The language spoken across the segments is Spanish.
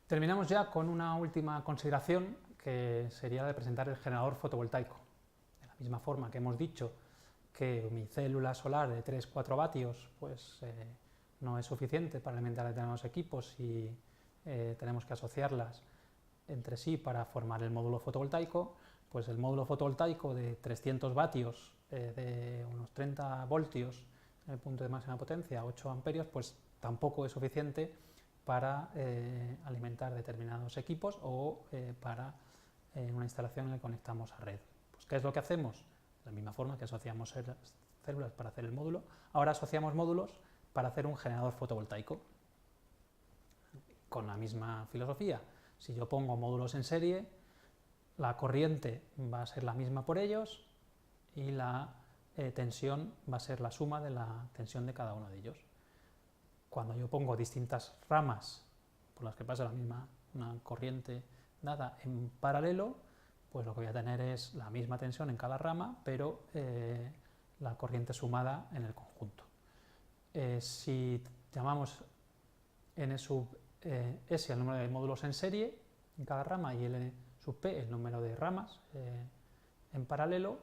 Terminamos ya con una última consideración, que sería la de presentar el generador fotovoltaico. De la misma forma que hemos dicho que mi célula solar de 3-4 vatios pues, no es suficiente para alimentar determinados equipos y tenemos que asociarlas entre sí para formar el módulo fotovoltaico, pues el módulo fotovoltaico de 300 vatios, de unos 30 voltios en el punto de máxima potencia, 8 amperios, pues tampoco es suficiente para alimentar determinados equipos o para una instalación en la que conectamos a red. Pues, ¿qué es lo que hacemos? De la misma forma que asociamos células para hacer el módulo, ahora asociamos módulos para hacer un generador fotovoltaico. Con la misma filosofía, si yo pongo módulos en serie, la corriente va a ser la misma por ellos y la tensión va a ser la suma de la tensión de cada uno de ellos. Cuando yo pongo distintas ramas por las que pasa la misma una corriente dada en paralelo, pues lo que voy a tener es la misma tensión en cada rama, pero la corriente sumada en el conjunto. Si llamamos n sub S el número de módulos en serie en cada rama y L sub P el número de ramas en paralelo,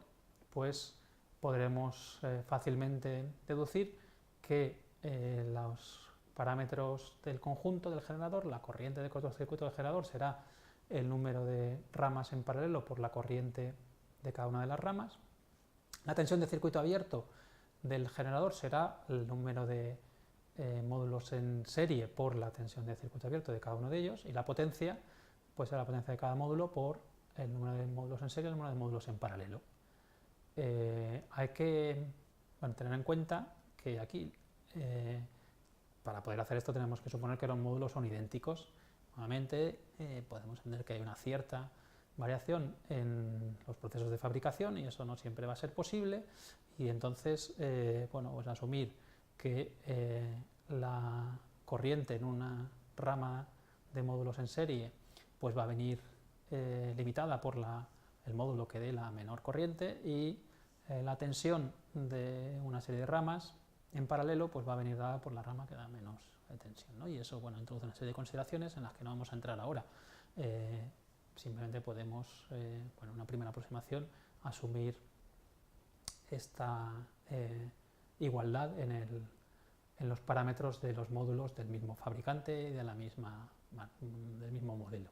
pues podremos fácilmente deducir que los parámetros del conjunto del generador, la corriente de cortocircuito del generador será el número de ramas en paralelo por la corriente de cada una de las ramas. La tensión de circuito abierto del generador será el número de módulos en serie por la tensión de circuito abierto de cada uno de ellos, y la potencia pues será la potencia de cada módulo por el número de módulos en serie y el número de módulos en paralelo. Hay que tener en cuenta que aquí para poder hacer esto tenemos que suponer que los módulos son idénticos. Nuevamente podemos entender que hay una cierta variación en los procesos de fabricación y eso no siempre va a ser posible, y entonces bueno, pues asumir que la corriente en una rama de módulos en serie pues va a venir limitada por el módulo que dé la menor corriente, y la tensión de una serie de ramas en paralelo pues va a venir dada por la rama que da menos tensión, ¿no? Y eso, bueno, introduce una serie de consideraciones en las que no vamos a entrar ahora. Simplemente podemos, bueno, una primera aproximación, asumir esta igualdad en los parámetros de los módulos del mismo fabricante y de del mismo modelo.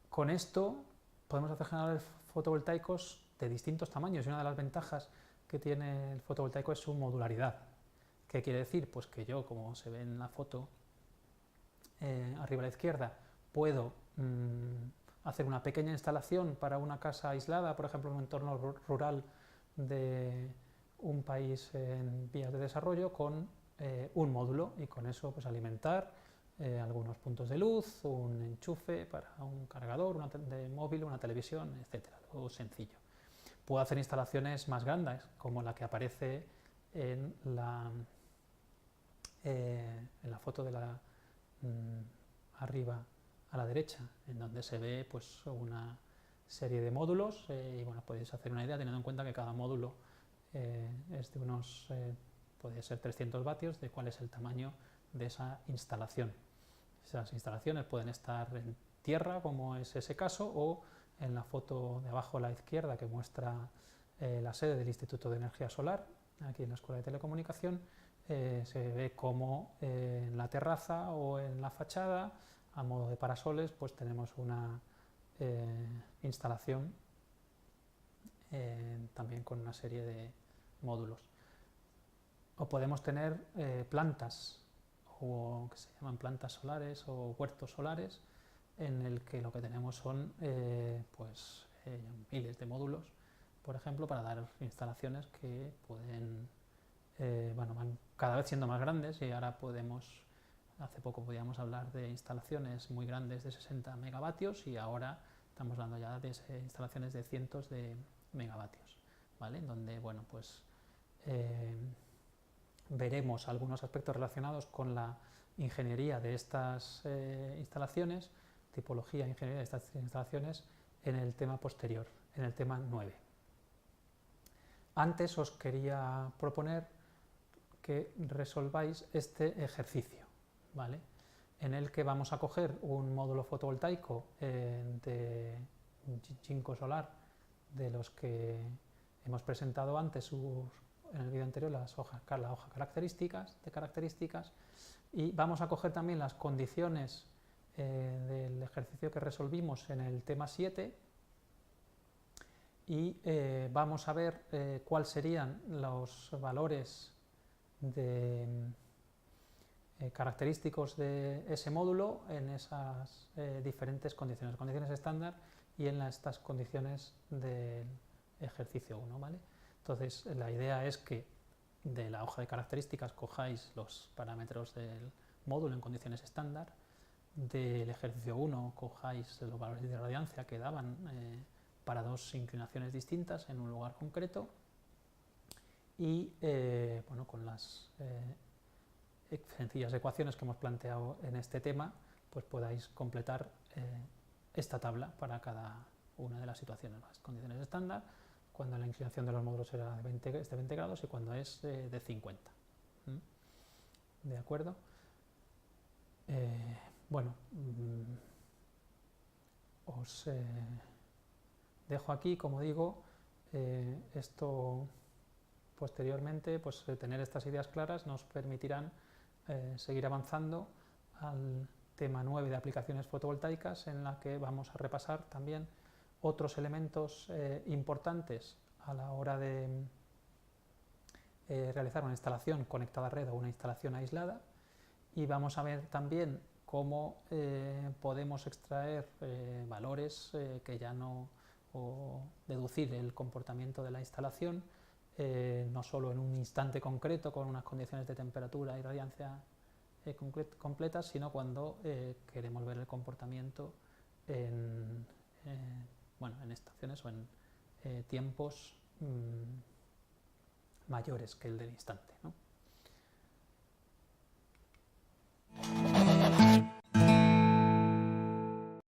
Con esto podemos hacer generadores fotovoltaicos de distintos tamaños, y una de las ventajas que tiene el fotovoltaico es su modularidad. ¿Qué quiere decir? Pues que yo, como se ve en la foto arriba a la izquierda, puedo hacer una pequeña instalación para una casa aislada, por ejemplo en un entorno rural de un país en vías de desarrollo, con un módulo, y con eso pues alimentar algunos puntos de luz, un enchufe para un cargador de móvil, una televisión, etcétera, algo sencillo. Puedo hacer instalaciones más grandes, como la que aparece en la foto de la arriba a la derecha, en donde se ve pues una serie de módulos, y bueno, podéis hacer una idea teniendo en cuenta que cada módulo es de unos, puede ser 300 vatios, de cuál es el tamaño de esa instalación. Esas instalaciones pueden estar en tierra, como es ese caso, o en la foto de abajo a la izquierda, que muestra la sede del Instituto de Energía Solar, aquí en la Escuela de Telecomunicación, se ve como en la terraza o en la fachada, a modo de parasoles, pues tenemos una instalación también con una serie de módulos. O podemos tener plantas, o que se llaman plantas solares o huertos solares, en el que lo que tenemos son miles de módulos, por ejemplo, para dar instalaciones que pueden, bueno, van cada vez siendo más grandes, y ahora podemos, hace poco podíamos hablar de instalaciones muy grandes de 60 megavatios, y ahora estamos hablando ya de instalaciones de cientos de megavatios, ¿vale? En donde, bueno, pues veremos algunos aspectos relacionados con la ingeniería de estas instalaciones, tipología e ingeniería de estas instalaciones, en el tema posterior, en el tema 9. Antes os quería proponer que resolváis este ejercicio, ¿vale? En el que vamos a coger un módulo fotovoltaico de Jinko Solar, de los que hemos presentado antes en el vídeo anterior la hoja de características, y vamos a coger también las condiciones del ejercicio que resolvimos en el tema 7 y vamos a ver cuáles serían los valores característicos de ese módulo en esas diferentes condiciones estándar y en estas condiciones del ejercicio 1, ¿vale? Entonces, la idea es que de la hoja de características cojáis los parámetros del módulo en condiciones estándar, del ejercicio 1 cojáis los valores de radiancia que daban para dos inclinaciones distintas en un lugar concreto y bueno, con las sencillas ecuaciones que hemos planteado en este tema, pues podáis completar esta tabla para cada una de las situaciones, las condiciones estándar, cuando la inclinación de los módulos será de 20 grados y cuando es de 50. ¿De acuerdo? Bueno, os dejo aquí, como digo, esto posteriormente, pues tener estas ideas claras nos permitirán seguir avanzando al tema 9 de aplicaciones fotovoltaicas, en la que vamos a repasar también otros elementos importantes a la hora de realizar una instalación conectada a red o una instalación aislada, y vamos a ver también cómo podemos extraer valores que ya no, o deducir el comportamiento de la instalación, no solo en un instante concreto con unas condiciones de temperatura y radiancia completas, sino cuando queremos ver el comportamiento en estaciones o en tiempos mayores que el del instante, ¿no?